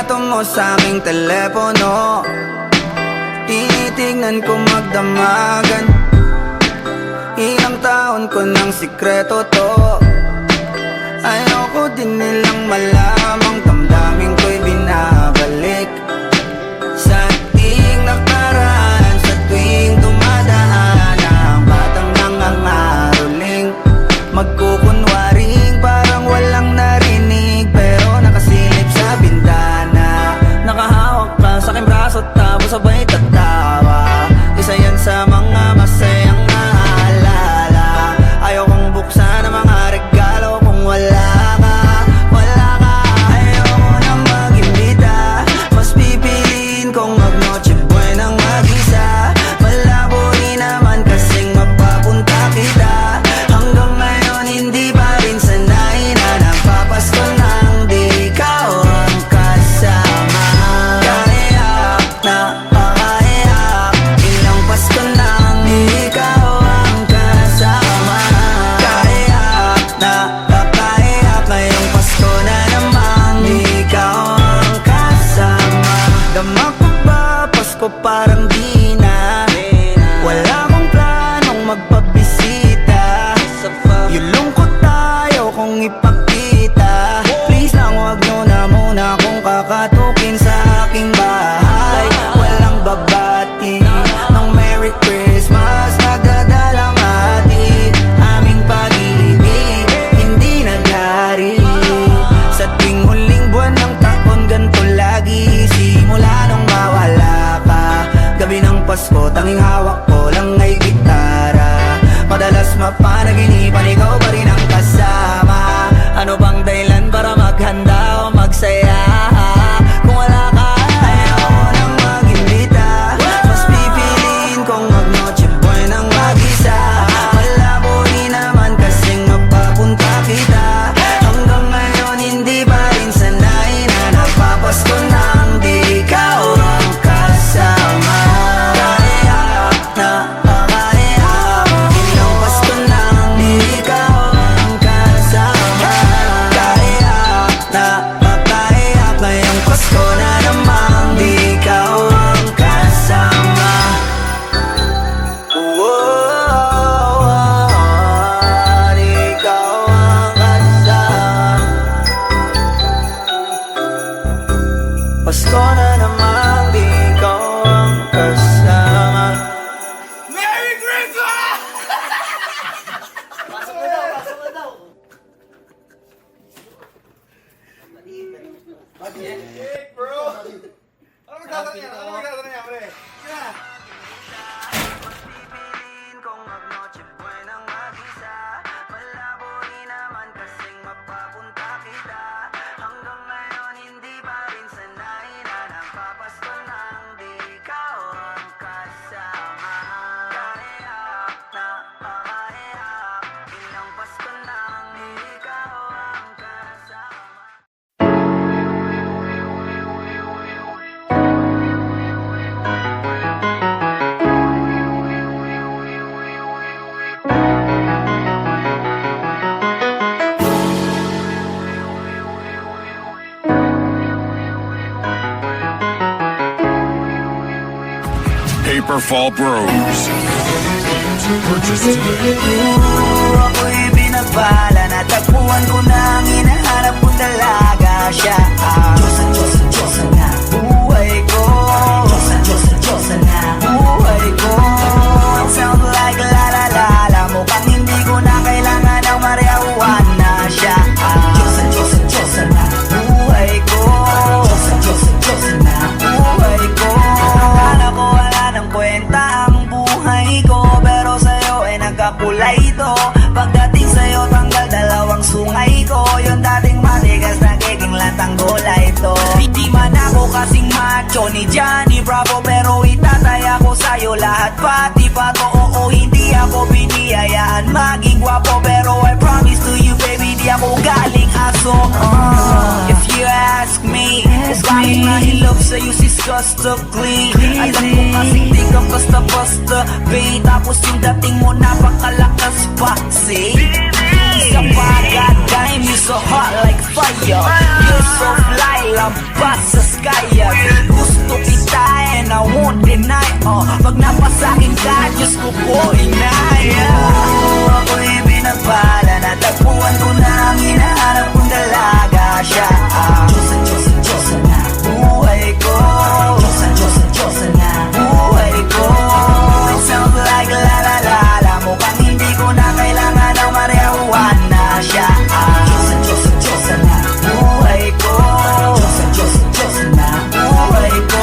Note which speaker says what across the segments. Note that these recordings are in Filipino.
Speaker 1: litrato mo sa aking telepono. Tinitignan ko magdamagan. Ilang taon ko ng sikreto to. Ayoko din nilang malamang damdamin ko'y binabalik sa ating nakaraan. Sa tuwing dumadaan ang batang nangangaroling, magkukunwaring parang walang narinig, pero nakasilip sa bintana. Nakahawak ka sa aking braso tapos sabay tatawa. Isa yan sa mga masayang naalala. Ayokong buksan ang mga regalo kung wala ka, wala ka. Ayoko nang mag-imbita, mas pipiliin kong mag-noche buenang mag-isa. Malabo rin naman kasing mapapunta kita. Hanggang ngayon hindi pa rin sanay na nagpapasko nang di ikaw ang kasama. Kaiyak na pakaiyak, ilang Pasko nang di ikaw ang kasama. Kaiyak na pakaiyak, ngayong Pasko na namang di ikaw ang kasama. Dama ko ba Pasko parang di na, wala akong planong magpabisita. Yung lungkot tayo kung ipakita. Please lang wag nyo na muna akong kakatukin sa aking bahay. Walang babati ng Merry Christmas, nagdadalang hati. Aming pag-ibig hindi naghari. Sa tuwing huling buwan ng taon ganito lagi. Simula nung mawala ka, gabi ng Pasko tanging hawak ko lang ay gitara. Madalas mapanaginipan ikaw pa rin ang kasama. Ano bang dahilan para maghanda o magsaya? Kung wala ka, ayoko nang mag-imbita, mas pipiliin kong mag-noche buenang mag-isa. Malabo rin naman kasing mapapunta kita. Hanggang ngayon hindi pa rin sanay na nagpapasko nang di ikaw ang kasama. Kaiyak na pakaiyak, ilang Pasko nang di ikaw ang kasama. Kaiyak na pakaiyak, ngayong Pasko na namang di ikaw ang kasama. Di ikaw ang kasama. Pasko na namang di ikaw ang kasama.
Speaker 2: Merry Christmas! Hey, bro! Ano magtatanong yan? Ano magtatanong yan, pre? Kaya!
Speaker 1: Pipiliin kong mag-noche buenang mag-isa. Malabo rin naman kasing mapapunta kita. Hanggang ngayon hindi pa rin sanay na nagpapasko nang di ikaw ang kasama. Kaiyak na pakaiyak, ilang Pasko nang di ikaw ang kasama.
Speaker 3: Paperfall Bros. Purchase today.
Speaker 1: Ako'y binabala, natagpuan ko na ang hinahanap kong dalaga. Siya ang Diyosa na buhay ko. Diyosa na buhay ko. It sounds like la la la la, mukhang hindi ko na kailangan ng marijuana. Siya ang Diyosa na buhay ko. Diyosa na buhay ko. Akala ko wala ng kwenta ang buhay ko, pero sa'yo ay nagkakulay ito. Pagdating sa'yo tanggal dalawang sungay ko. Yung dating matigas nagiging latang gulay ito. Di man ako kasing macho ni Johnny Bravo, pero itataya ko sa'yo lahat pati pato. Oo, hindi ako biniyayaan maging gwapo, pero I promise to you baby di ako galing aso. If you ask me, it's like my love sa'yo disgustingly. Alam ko kasing di ka basta-basta, babe. Tapos yung dating mo napakalakas pa, see? Isa pa, goddamn, you so hot like fire. You're so fly, lampas sa sky. Gusto kita and I won't deny. Pag napasakin ka, Diyos ko po inaya. Ako'y binabala, natagpuan ko na ang hinahanap kong dalaga. Siya ang Diyos na buhay ko. Diyos na buhay ko. It sounds like la la la la. Mukhang hindi ko na kailangan ng marijuana. Siya ang Diyos na buhay ko. Diyos na buhay ko.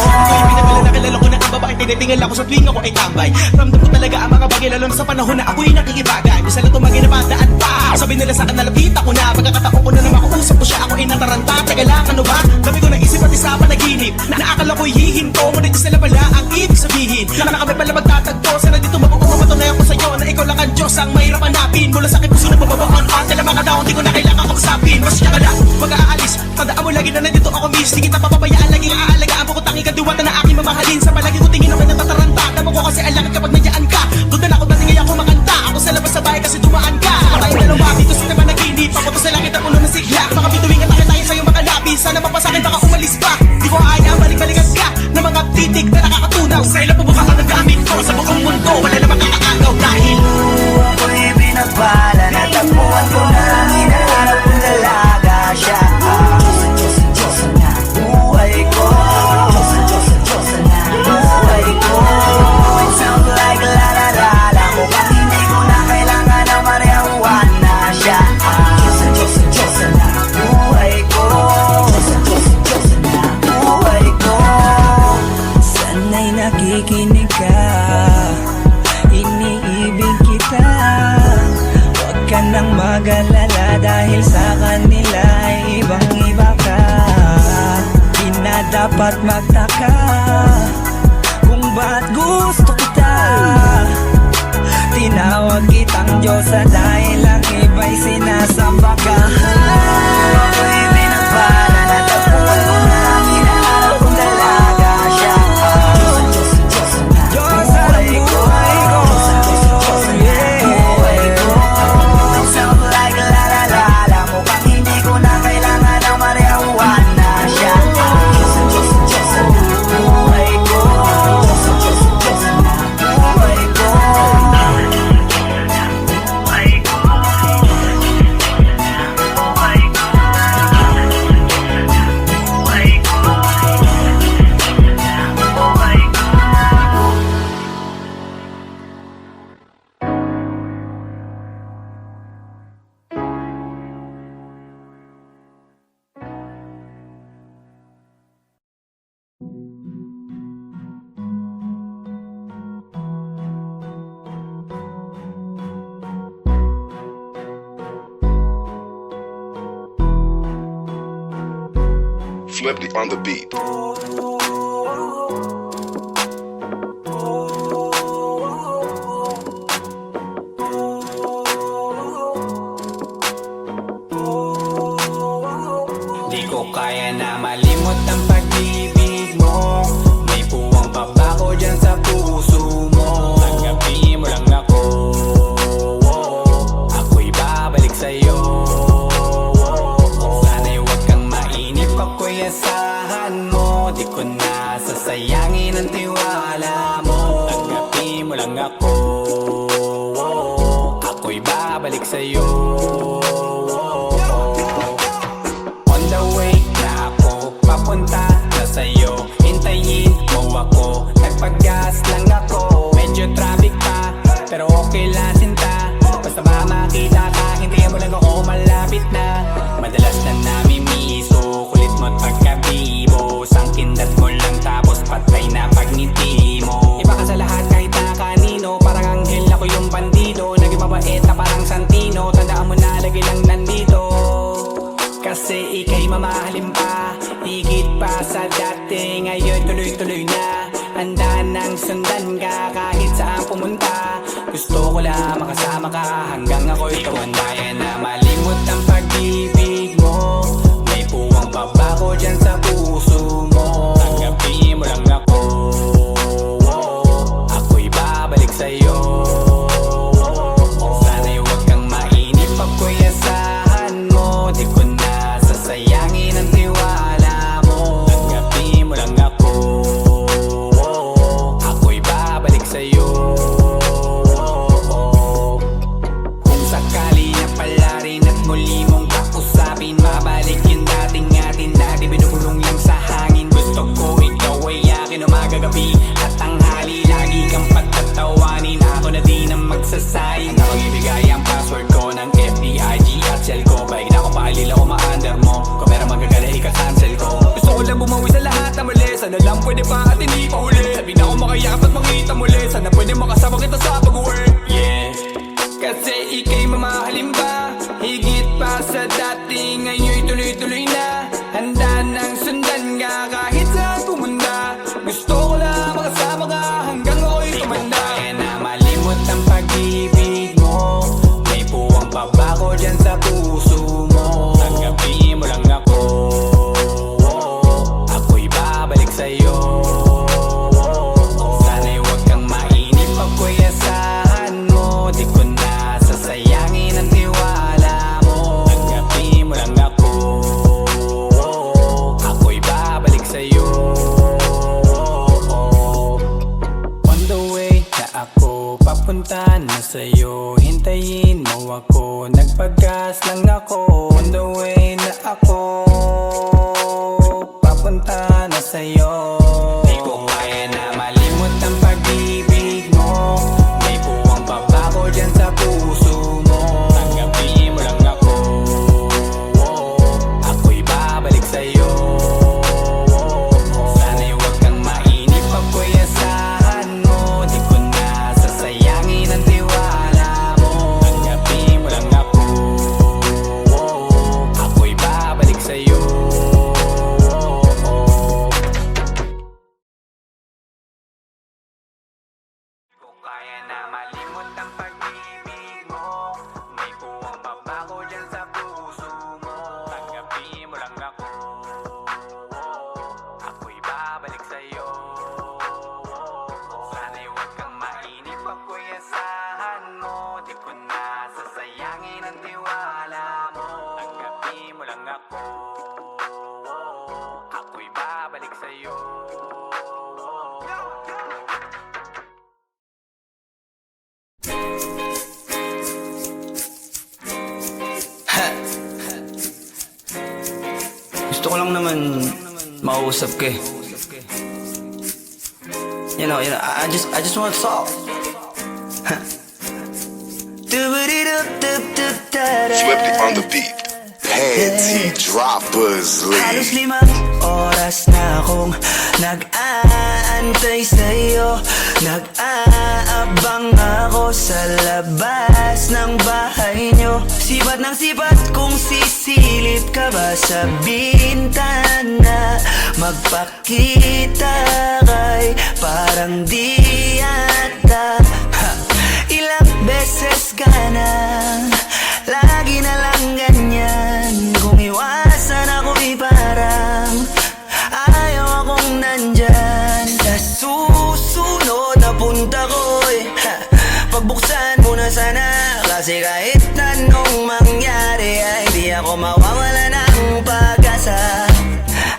Speaker 4: Nakilala ko na ang babaeng tinitingala ko sa tuwing ako ay tambay. Ramdam ko talaga ang mga bagay lalo na sa panahon na ako'y nakikibagay. Minsan lang tumagin na bandaan pa. Sabi nila sa akin nalapit ako na. Pagkakataon ko na naman makausap ko siya, ako ay nataranta. Teka lang, ano ba? Dami ko naisip at isa pa naginip. Naakala ko'y hihinto, ngunit sila pala ang ibig sabihin. Na kami pala magtatagpo. Sana dito mapapatunayan ko sa'yo na ikaw lang ang Diyos ang mahirap hanapin. Mula sa aking puso na mababaon pa. Tila mga daon, di ko na kailangan kausapin. Mas siya ka lang, mag-aalis. Tandaan mo lagi na nandito ako miss. Di kita papabayaan, laging aalagaan ko tanging kadiwata na aking mamahalin. Sa palagi ko tingin ako natataranta. Damo ko kasi ang lakad kapag nandiyan ka. Doon na ako natingay ako makanta. Ako sa labas sa bahay kasi dumaan ka. Tayong dalawa, dito sa naman naginip. Papunta sa langit ang ulo ng sigla. Baka bituwing at tayo sa'yo makalapis. Sana mapasakin baka umalis pa. Di ko ayaw balik-balikan ka ng mga titig na nakakatunaw. Sa ilang pubuka ka ng gamit ko. Sa buong mundo, wala namang kakakaagaw dahil
Speaker 1: ako'y binabala, natagpuan ko na ang hinahanap kong dalaga. Siya ang Diyos na buhay ko. Diyos na buhay ko. It sounds like la la la la. Mukhang hindi ko na kailangan ng marijuana. Siya ang Diyos na buhay ko. Diyos na buhay ko. Sana'y nakikinig ka, iniibig kita. Huwag ka nang mag-alala dahil sa kanila ay ibang-iba ka. Di na dapat magtaka kung ba't gusto kita. Tinawag kitang Diyosa dahil ang iba'y sinasamba ka. Ako'y binabala, natagpuan ko na ang hinahanap kong dalaga. Siya ang Diyos na buhay ko. Diyos na buhay ko. It sounds like la la la la. Mukhang hindi ko na kailangan ng marijuana. Siya ang Diyos na buhay ko. Diyos na buhay ko.
Speaker 3: Flipped on the beat.
Speaker 5: Di ko kaya na malimot ang pag-ibig mo. May puwang pa ba ko dyan sa puso mo? Tanggapin mo lang ako. Ako'y babalik sa'yo. Sana'y huwag kang mainip, ako'y asahan mo. Di ko na sasayangin ang tiwala mo. Tanggapin mo lang ako. Ako'y babalik sa'yo. On the way na ako papunta na sa'yo. Hintayin mo ako, nagpag-gas lang ako. Medyo traffic pa, pero okay lang sinta. Basta ba makita ka, hintayin mo lang ako, malapit na. Madalas na namimiso, kulit mo't pagkabibo. Sangkindat mo lang tapos patay na pagngiti mo. Iba ka sa lahat kahit na kanino. Parang anghel ako yung bandido. Naging mabait na parang Santino. Tandaan mo na lagi lang nandito. Kasi ika'y mamahalin pa, higit pa sa dati. Ngayon tuloy-tuloy na, handa nang sundan ka kahit saan pumunta. Gusto ko lang makasama ka hanggang ako'y tumanda. Na malimot ang pag-ibig mo. May puwang pa ba ko dyan sa puso mo? Tanggapin mo lang ako. Ako'y babalik sa'yo. Sana'y huwag kang mainip, ako'y asahan mo. Di ko na sasayangin ang tiwala cancel ko. Gusto ko lang bumawi sa lahat na mali. Sana lang pwede pa at hindi pa huli. Sabi na ako makayakap at makita muli. Sana pwede makasama kita sa pag-work. Yeah, kasi ika'y mamahalin ba? Higit pa sa dati, ngayon'y tuloy-tuloy na. Handa nang sundan ka kahit saan pumunta. Gusto ko lang makasama ka hanggang ako'y tumanda. Di ko kaya na malimot ang pag-ibig mo. May puwang pa ba ko dyan sa puso mo? Tanggapin mo lang ako, ako'y babalik sa'yo. Sana'y huwag kang mainip ako'y asahan mo. Di ko na sasayangin ang tiwala mo. Tanggapin mo lang ako, ako'y babalik sa'yo. On the way na ako, papunta na sa'yo. Hintayin mo ako, nagpagas lang ako. On the way na ako, papunta na sa'yo. Di ko kaya na malimot ang pag-ibig mo. May puwang pa ba ko dyan sa puso mo? Tanggapin mo lang ako, ako'y babalik sa'yo. Sana'y huwag kang mainip ako'y asahan mo. Di ko na sasayangin ang tiwala mo. Tanggapin mo lang ako, ako'y babalik sa'yo. Di ko kaya na malimot ang pag-ibig mo. May puwang pa ba ko dyan sa puso mo? Tanggapin mo lang ako, ako'y babalik sa'yo. Sana'y huwag kang mainip ako'y asahan mo. Di ko na sasayangin ang tiwala mo. Tanggapin mo lang ako, ako'y babalik sa'yo.
Speaker 1: Gusto ko lang naman makausap ka eh. You know, I just want to talk.
Speaker 3: Flippy on the beat. Panty droppers
Speaker 1: Halos
Speaker 3: lead.
Speaker 1: 5 oras na akong nag-aantay sa'yo. Nag-aabang ako sa labas ng bahay nyo. Sipat ng sipat kung sisilip ka ba sa bintana. Magpakita kay parang di yata. Ilang beses ka na, lagi na lang ganyan. Kung iwasan ako'y parang ayaw akong nandyan. Sa susunod na punta ko'y pagbuksan mo na sana. Kasi kahit anong mangyari ay di ako mawawala ng pag-asa.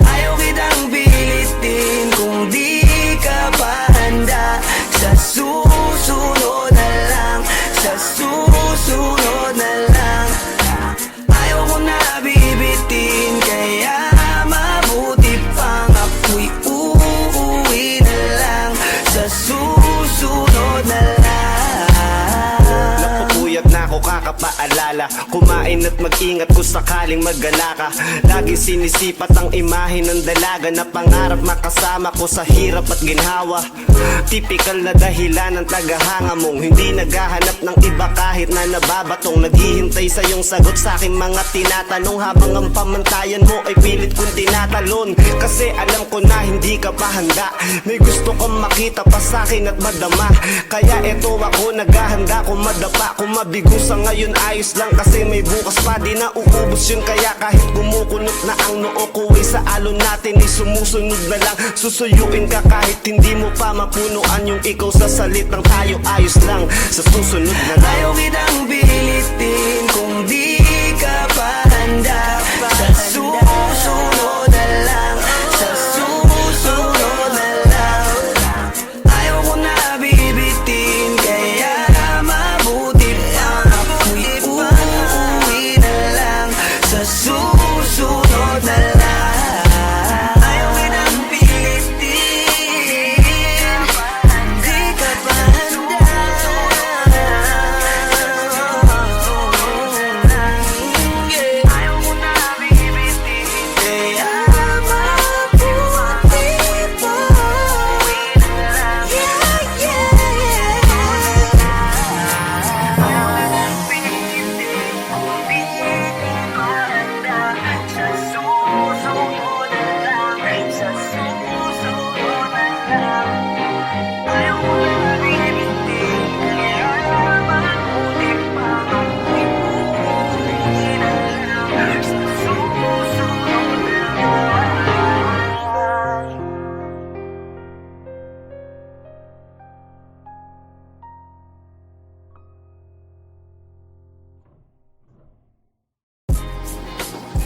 Speaker 1: Ayaw kitang pilitin kung di ka pa handa. Sa susunod na lang, sa susunod na lang. Ayaw ko na bibitin, kaya mabuti pang ako'y uuwi na lang. Sa susunod na lang.
Speaker 6: Napapuyat na ako kakapaalala. Kumain at mag-ingat kung sakaling magala ka. Lagi sinisipat ang imahe ng dalaga na pangarap makasama ko sa hirap at ginhawa. Tipikal na dahilan ng tagahanga mong hindi naghahanap ng iba kahit na nababatong. Naghihintay sa iyong sagot sa aking mga tinatanong, habang ang pamantayan mo ay pilit kong tinatalon. Kasi alam ko na hindi ka pa handa. May gusto kang makita pa sa akin at madama. Kaya eto ako naghahanda, kung madapa, kung mabigo sa ngayon ayos lang. Kasi may bukas pa, di na uubos yun. Kaya kahit kumukunot na ang noo ko ay sa alon natin ay sumusunod na lang. Susuyuin ka kahit hindi mo pa mapunuan yung ikaw sa salitang tayo ayos lang. Sa susunod na lang.
Speaker 1: Ayaw kitang pilitin kung di ka pa handa. Sa susunod na lang, sa susunod na lang. Ayaw ko na bibitin, kaya mabuti pang ako'y uuwi na lang. Sa susunod na lang. Ayaw kitang pilitin, di ka pa handa.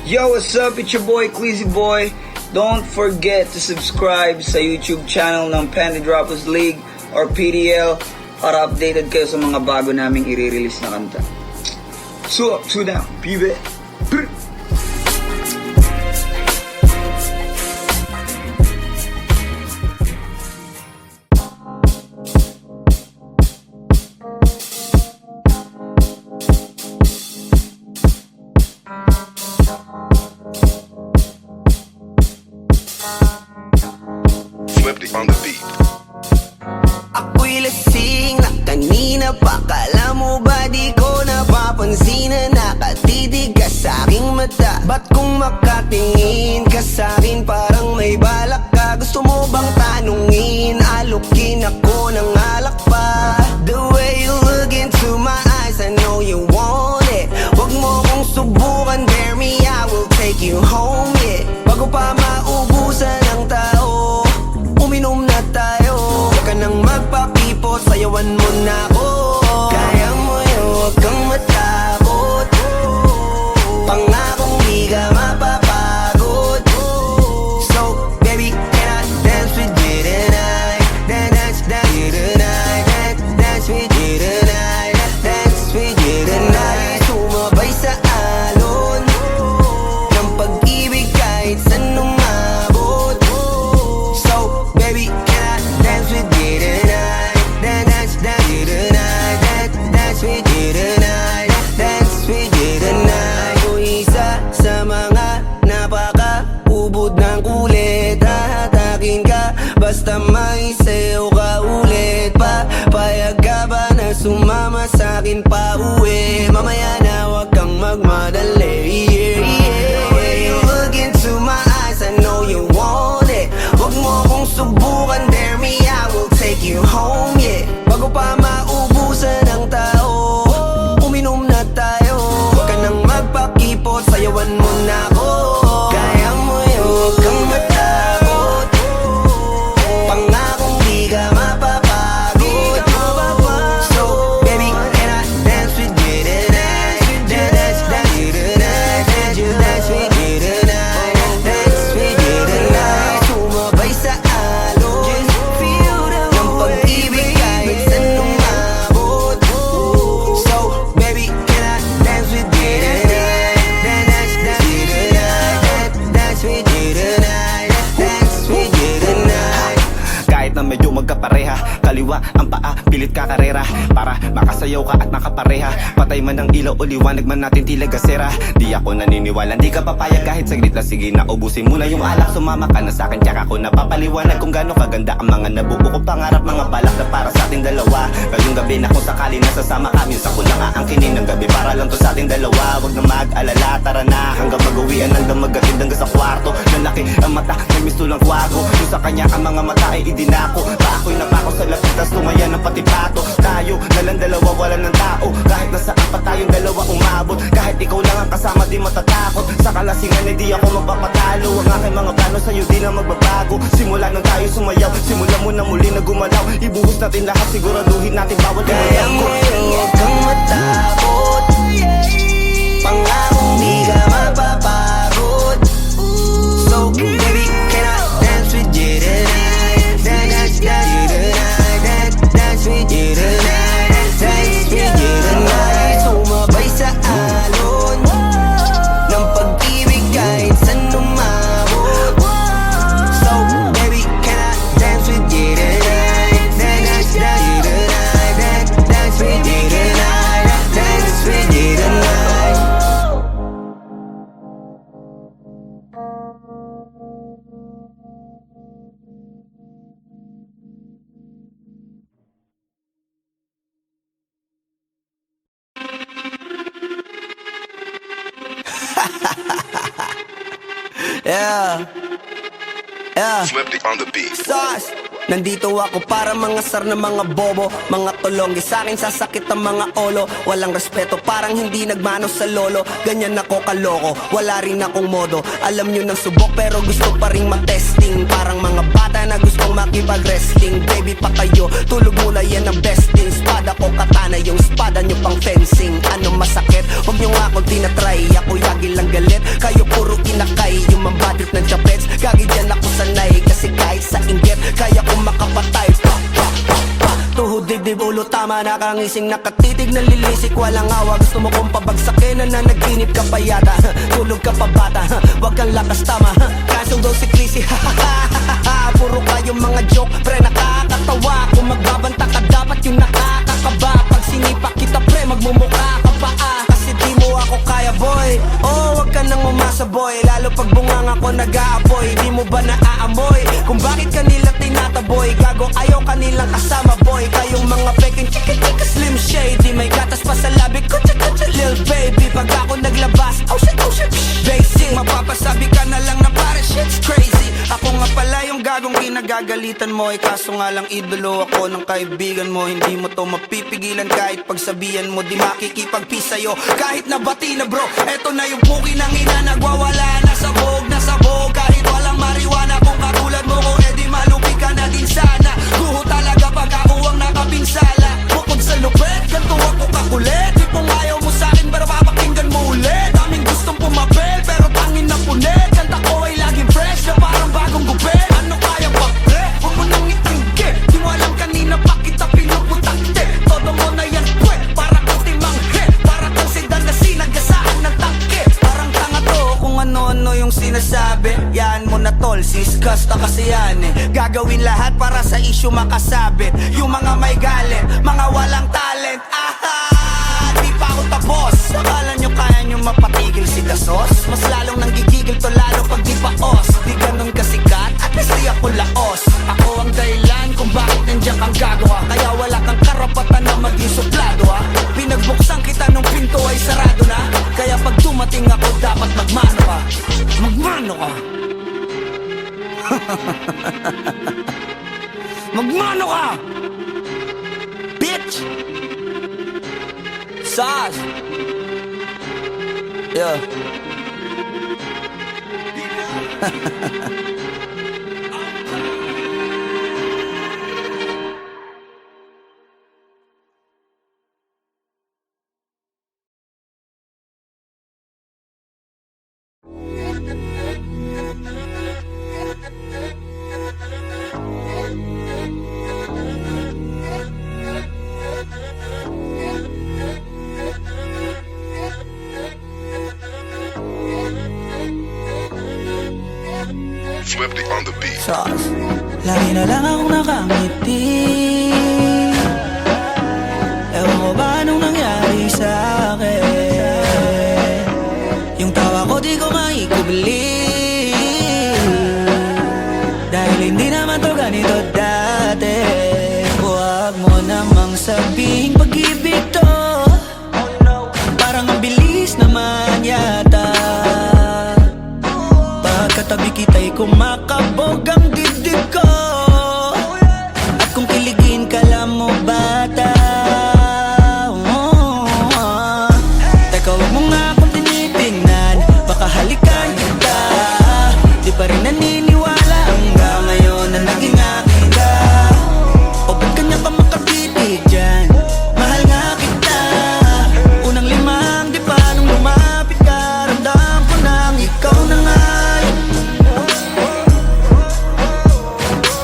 Speaker 1: Yo, what's up? It's your boy, Queasy Boy. Don't forget to subscribe sa YouTube channel ng Panty Droppers League or PDL para updated kayo sa mga bago naming i-release na kanta. So up, so down, pibe. Brr.
Speaker 3: Swifty on the beat.
Speaker 6: Ako'y lasing na kanina pa. Kala mo ba di ko napapansin na nakatitig ka sa'king mata? Ba't kung makatingin ka sa'kin parang may balak ka? Gusto mo bang tanungin? Alukin ako ng alak pa. The way you look into my eyes, I know you want it. Wag mo kong subukan, dare me, I will take you home, yeah. Bago pa maubusan ng tao, uminom na tayo. Huwag ka nang magpakipot, sayawan mo na ako. Kaya mo yun, huwag kang matakot. Pangakong di ka mapapagod. So, baby, can I dance with you tonight? Dance with you tonight. Dance with you tonight. Dance with you tonight. Sumabay sa alon ng pag-ibig kahit saan umabot. So, baby, can I dance with you tonight? Dance with you tonight. Dance with you tonight. Dance with you tonight. O isa sa mga napaka-ubod ng kulit. Hahatakin ka basta may sayo ka ulit. Papayag ka ba na sumama sa'kin pa uwi? Mamaya na wag kang magmadali. The way you look into my eyes, I know you want it. Wag mo kong subukan, dare me, I will take you home, yeah. Bago pa maubusan ng tao, uminom na tayo. Huwag ka nang magpakipot, sayawan mo na ako. Kaya mo yun, huwag kang matakot. Pangakong di ka mapapagod. So, baby, can I dance with you tonight? Dance with you tonight. Dance with you tonight. Dance with you tonight. Sumabay sa alon ng pag-ibig kahit saan umabot. So, baby, can I dance with you tonight? Dance with you tonight. Dance with you tonight. Dance with you tonight. Kahit na medyo magkapareha, kaliwa ang paa, pilit ka karera para makasayaw ka at makapareha. Patay man ang ilaw o liwanag man natin tila gasera. Di ako naniniwala, di ka papayag kahit saglit na. Sige na, ubusin mo na yung alak. Sumama ka na sa'kin, tsaka ako napapaliwanag kung gaano kaganda ang mga nabuo kong pangarap. Mga balak na para sa ating dalawa. Ngayong gabi na kung sakali nasasama kami, sa kulang aangkinin ng gabi para lang to sa ating dalawa. Wag na mag-alala, tara na hanggang mag-uwian, hanggang maggatid hanggang sa kwarto. Lalaki ang mata, may mistulang kwago. Yung sa kanya ang mga mata ay idinako. Pa ako'y napako sa lapit, tas tumaya ng pati pato. Tayo nalang dalawa, wala ng tao. Kahit nasaan pa tayong dalawa umabot. Kahit ikaw lang ang kasama, di matatakot. Sa kalasingan ay di ako magpapatalo. Ang aking mga plano sa'yo di na magbabago. Simula nang tayo sumayaw, simula mo na muli na gumalaw. Ibuhos natin lahat, siguraduhin natin bawal yung Kaya mo yun, huwag kang matakot. Pangakong di ka mapapagod. So, baby, can I dance with you tonight? Dance with you tonight. Dance with you tonight. Dance with you tonight. Sumabay sa alon ng pag-ibig kahit saan umabot. So, baby, can I dance with you tonight? Dance with you tonight. Dance with you tonight. Dance with you tonight. Yeah. Yeah.
Speaker 3: Swifty on the beat.
Speaker 6: Sauce.
Speaker 1: Nandito ako para mga sar na mga bobo, mga tolonggi sa akin sasakit ang mga olo. Walang respeto, parang hindi nagmano sa lolo. Ganyan ako kaloko, wala rin akong modo. Alam nyo ng subok pero gusto pa rin matesting. Parang mga bata na gustong makipag-wrestling. Baby pa kayo, tulog muna yan ang besting. Spada ko katana, yung spada nyo pang fencing. Ano masakit? Huwag nyo nga akong tinatry. Ako yagi lang galit, kayo puro kinakay. Yung mambadrip ng chapets, gagi dyan ako sanay. Kasi kahit sa inggit, kaya ko makapatay. Tuhod, dibdib, ulo, tama, nakangising, nakatitig, nalilisik, walang awa. Gusto mo kong pabagsakin, nananaginip ka pa yata. Tulog ka pa bata, wag kang lakas tama. Kasong daw si Clissy, puro kayong mga joke, pre nakakatawa. Kung magbabanta ka dapat yung nakakakaba. Pag sinipa kita pre, magmumukha ka pa kasi di mo ako kaya boy. Oh, wag ka nang umasa boy, lalo pag bungang ako nag-aapoy. Di mo ba naaamoy kung bakit kanila tinataboy? Gago ayaw kanilang kasama boy. Kayong mga peking chika slim shady, may gatas pa sa labi ko, chika lil baby. Pag ako naglabas, oh shit, basic. Mapapasabi ka na lang na pare shit's crazy. Ako nga pala yung gagong kinagagalitan mo. Kaso nga lang idolo ako ng kaibigan mo. Hindi mo to mapipigilan kahit pagsabihan mo. Di makikipagpi sa'yo kahit nabati na bro. Eto na yung puki ng ina, nagwawala na sabog. Kahit walang mariwana, kung katulad mo ko edi malupi ka na din sana. Guho talaga pag ako ang nakapinsala. Bukod sa lupet, ganito ako kakulit. Di kung ayaw mo sa'kin, pero papakinggan mo ulit. Daming gustong pumapel, pero tangin na punit. Kanta ko ay laging fresh, na parang bagong gupit. Ano kaya pa pre? Huwag mo nang itingge. Di mo alam kanina pa kita pinuputakte. Todo mo na yan pwe, para kang timanghe. Para kang sedan na sinagasaan ng tangke. Parang tanga to kung ano-ano yung sinasabi. Yan mo na tol, siskas na kasi yan Gagawin lahat para sa issue makasabit. Yung mga may galit, mga walang talent. Di pa ako tapos. Akala nyo kaya nyo mapatigil si Dasos? Mas lalong nanggigigil to lalo pag di pa os. Di ganun kasikat, at least di ako laos. Ako ang dahilan kung bakit nandiyan kang gagawa. Kaya wala kang karapatan na maging suplado Pinagbuksan kita nung pinto ay sarado na. Kaya pag dumating ako dapat magmano ka. Magmano ka. Magmano ka, bitch. Sas. Yeah.
Speaker 3: Swifty on the beat.
Speaker 1: Sas. Lagi na lang akong nakangiti. Ewan ko ba anong nangyari sa'kin. Yung tawa ko di ko maikubli. Dahil hindi naman to ganito dati. Huwag mo namang sabihin pag-ibig to. Parang ang bilis naman yata. Pagkatabi kita'y kumakabog ang dibdib ko. At kung kiligin ka lang mo bata. Teka wag mo nga akong tinitingnan. Baka halikan kita. Di pa rin naniniwala hanggang ngayon na naging akin ka. O ba't kanya pa makatitig dyan? Mahal nga kita. Unang limang di pa nung lumapit ka. Ramdam ko nang ikaw na nga.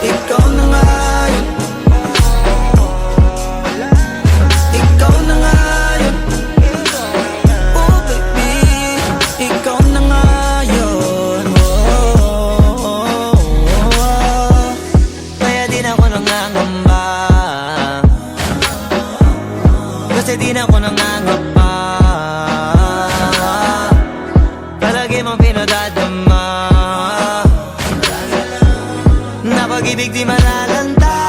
Speaker 1: Ikaw na nga yun. Ikaw na nga yun. Oh baby, ikaw na nga yun. Kaya di na ako nangangamba. Kasi di na ako nangangamba. Palagi mong pinadadama. Na pag-ibig di malalanta.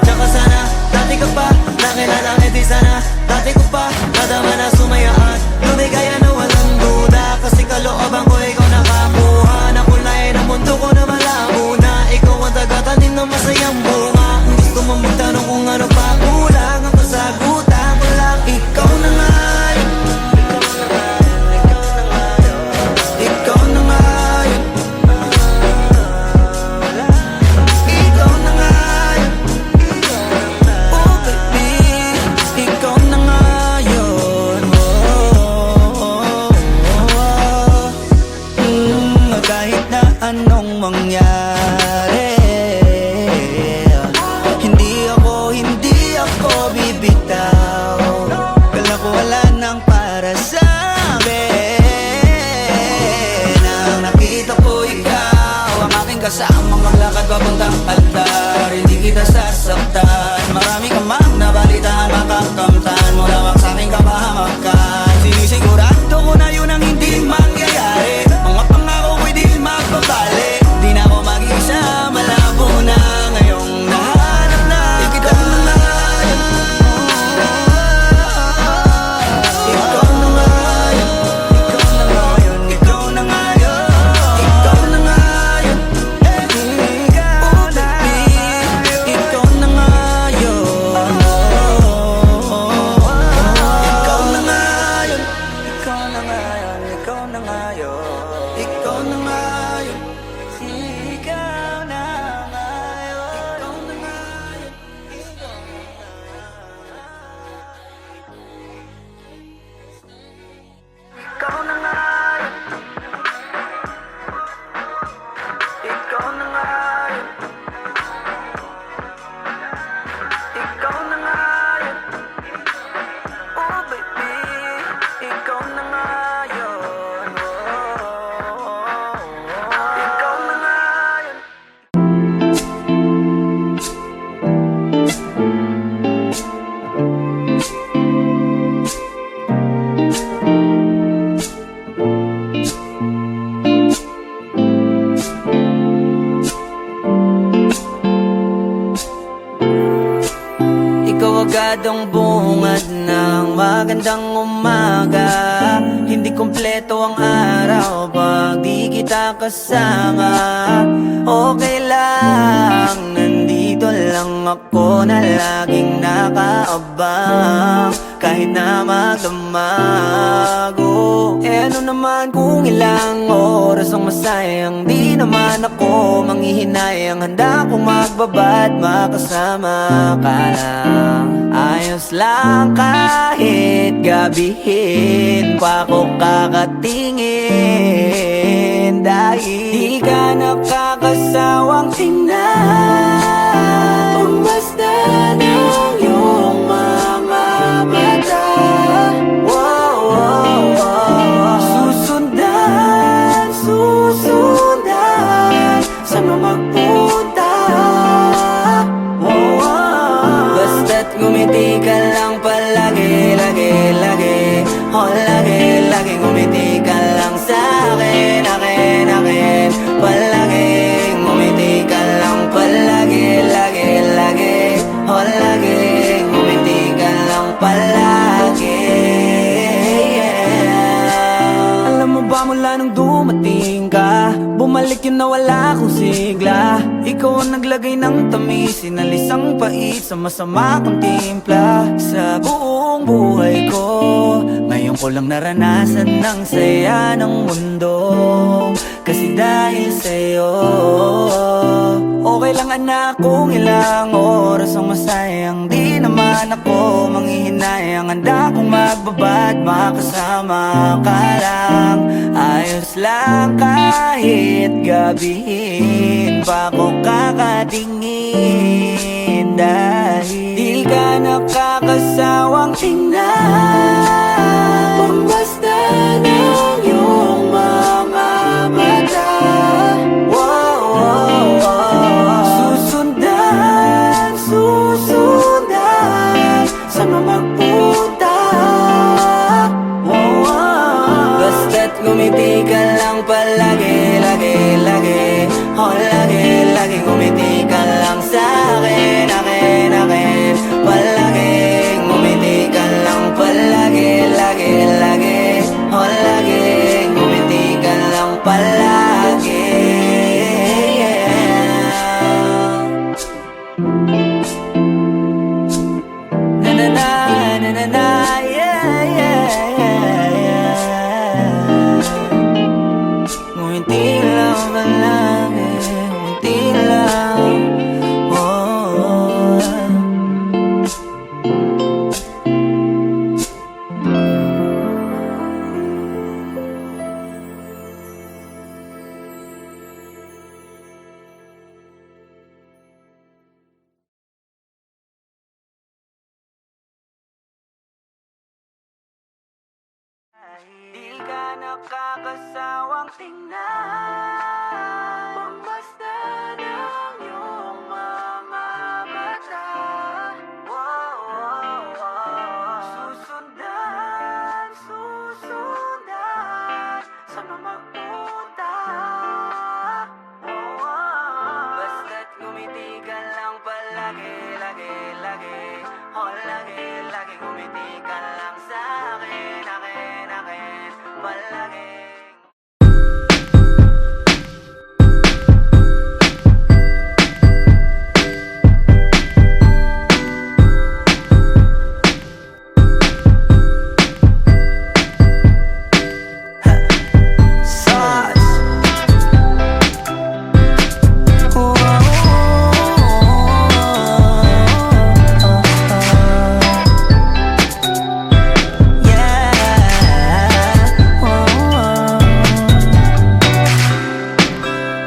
Speaker 1: Tsaka sana, dati ka pa nakilala, di sana dati ko pa nadama na sumayaan. Lumigaya na walang duda. Kasi kalooban ko ikaw nakakuha. Nakulay ng mundo ko na malabo na. Ikaw ang taga mangyari. Hindi ako bibitaw. Kala ko wala nang para sa akin. Nang nakita ko ikaw, ang aking kasama, maglakad papuntang altar. Hindi kita sasaktan. Marami ka mang nabalitaan, makakamtan mo lamang sa aking kapahamakan. Sinisigurado ko na yun ang hindi mangyayari. Mga pangako ko'y di magbabali. Di na ako mag-isa, malabo na ngayong nahanap na ikaw na ngayon. Ikaw na ngayon. Ikaw na ngayon. Ikaw na ngayon. Ikaw na ngayon. Ikaw na ngayon. Ikaw na ngayon. Ikaw na ngayon. Ikaw na ngayon. Ikaw na ngayon. Ikaw na ngayon. Ikaw na ngayon. Ikaw na ngayon. Ikaw na ngayon. Ikaw na ngayon. Ikaw na ngayon. Oh baby, ikaw na ngayon. Ikaw na ngayon. Ikaw agad ang bungad ng magandang umaga. Hindi kumpleto ang araw pag di kita kasama. Okay lang, nandito lang ako na laging nakaabang. Kahit na magdamago, ano naman kung ilang oras ang masayang. Di naman ako manghihinayang, handa kong magbabad makasama ka lang. Ayos lang kahit gabihin pa ko kakatingin. Dahil di ka nakakasawang tingnan. Basta ng iyong mga mata. Wow, wow, wow. Susundan saan mo magpunta. Wow, wow. Basta't ngumiti ka lang palagi, lagi, lagi. Oh, lagi, lagi ngumiti ka lang sa'kin, akin, akin. Palagi, ngumiti ka lang palagi, lagi, lagi. Oh, lagi, ngumiti ka lang palagi. Yeah. Alam mo ba mula nung dumating ka, bumalik yun na wala akong sigla. Ikaw ang naglagay ng tamis, sinalis ang pait sa masama kong timpla. Sa buong buhay ko, ngayon ko lang naranasan ng saya ng mundo. Kasi dahil sa'yo, okay lang anak kung ilang oras ang masayang. Di naman ako manghihinayang, handa kong magbabad makasama ka lang. Ayos lang kahit gabihin pa ko kakatingin. Dahil di ka nakakasawang tingnan. Basta ng iyong mga mata. Wow, wow, wow. Susundan saan mo magpunta. Wow, wow. Basta't ngumiti ka lang palagi, lagi, lagi. Oh, lagi, lagi ngumiti ka lang sa'kin, akin, akin. Palagi, ngumiti ka lang palagi, lagi, lagi. Oh, lagi, ngumiti ka lang palagi. Yeah. Na na na, na na na, yeah, yeah, yeah, yeah. Ngumiti lang palagi, ngumiti lang. Oh. Di ka nakakasawang tingnan Pagmasdan ang iyong mga mata Susundan, susundan Saan mo magpunta Basta't ngumiti ka lang palagi, lagi, lagi lagi, lagi ngumiti ka lang sa'kin, akin palagi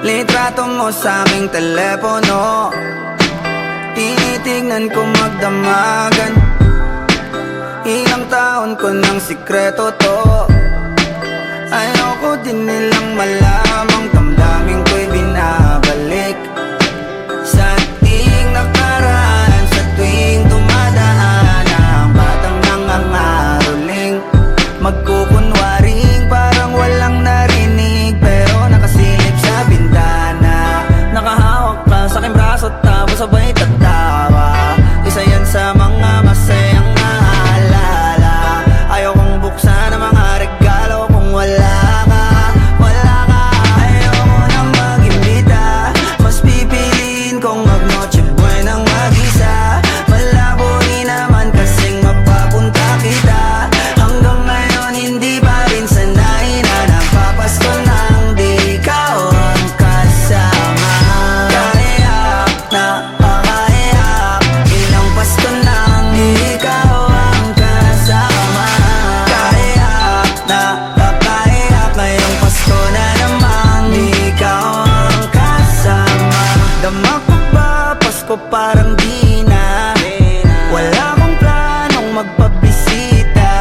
Speaker 1: Litrato mo sa aking telepono Tinitignan ko magdamagan Ilang taon ko ng sikreto to Ayoko din nilang malamang damdamin ko'y binabalik Sa ating nakaraan Sa tuwing dumadaan Ang batang nangangaroling Magkukunwaring parang walang narinig Pero nakasilip sa bintana Nakahawak ka sa aking braso Tapos sabay tatawa Isa yan sa mga masayang naalala Ayokong buksan ang mga regalo Kung wala ka Ayoko nang mag-imbita Mas pipiliin kong mag-noche buenang mag-isa Malabo rin naman kasing mapapunta kita Hanggang ngayon hindi pa rin sanay Na nagpapasko nang di ikaw ang kasama Kaiyak na pakaiyak Ilang Pasko nang di ikaw ang kasama Kaiyak na pakaiyak Ngayong Pasko na namang di ikaw ang kasama Dama ko ba Pasko parang di na Wala akong planong magpabisita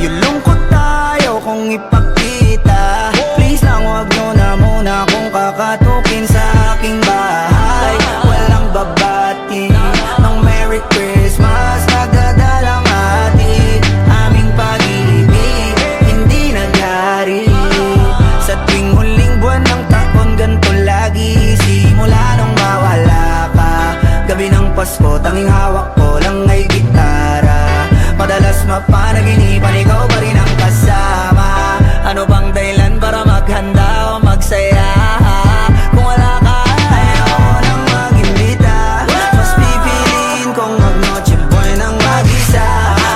Speaker 1: Yung lungkot tayo kung ipakita Please lang wag nyo na muna kung kakatukin sa aking bahay Walang babati ng Merry Christmas Nagdadalang hati Aming pag-ibig Hindi naghari Sa tuwing huling buwan ng taon Ganto lagi Simula nung mawala ka Gabi ng Pasko Tanging hawak ko lang ay gitara Madalas mapanaginipan Ikaw pa rin ang kasama Ano bang dahilan para maghanda o magsaya Kung wala ka Ayoko nang mag-imbita Mas pipiliin kong mag-noche buenang mag-isa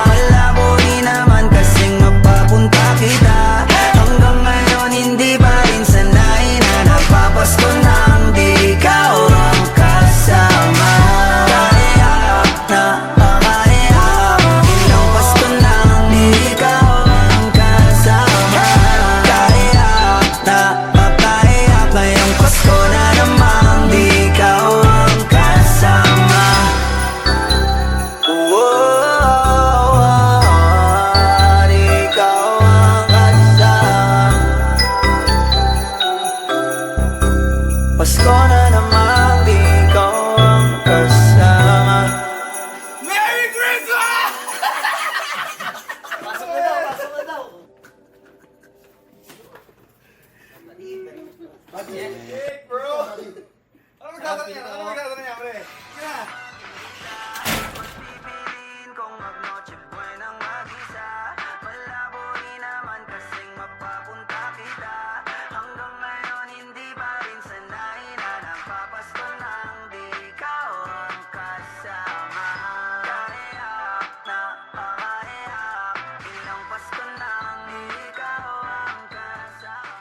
Speaker 1: Malabo rin naman kasing mapapunta kita Hanggang ngayon hindi pa rin sanay Na nagpapasko nang di ikaw ang kasama Kaiyak na pakaiyak Ilang Pasko nang di ikaw ang kasama Kaiyak na pakaiyak Ngayong Pasko na namang di ikaw ang kasama Di ikaw ang kasama Pasko na namang di ikaw ang kasama
Speaker 2: Merry Christmas! Pasok na daw. Bro! Ano magdadala niya, pre? Sige na.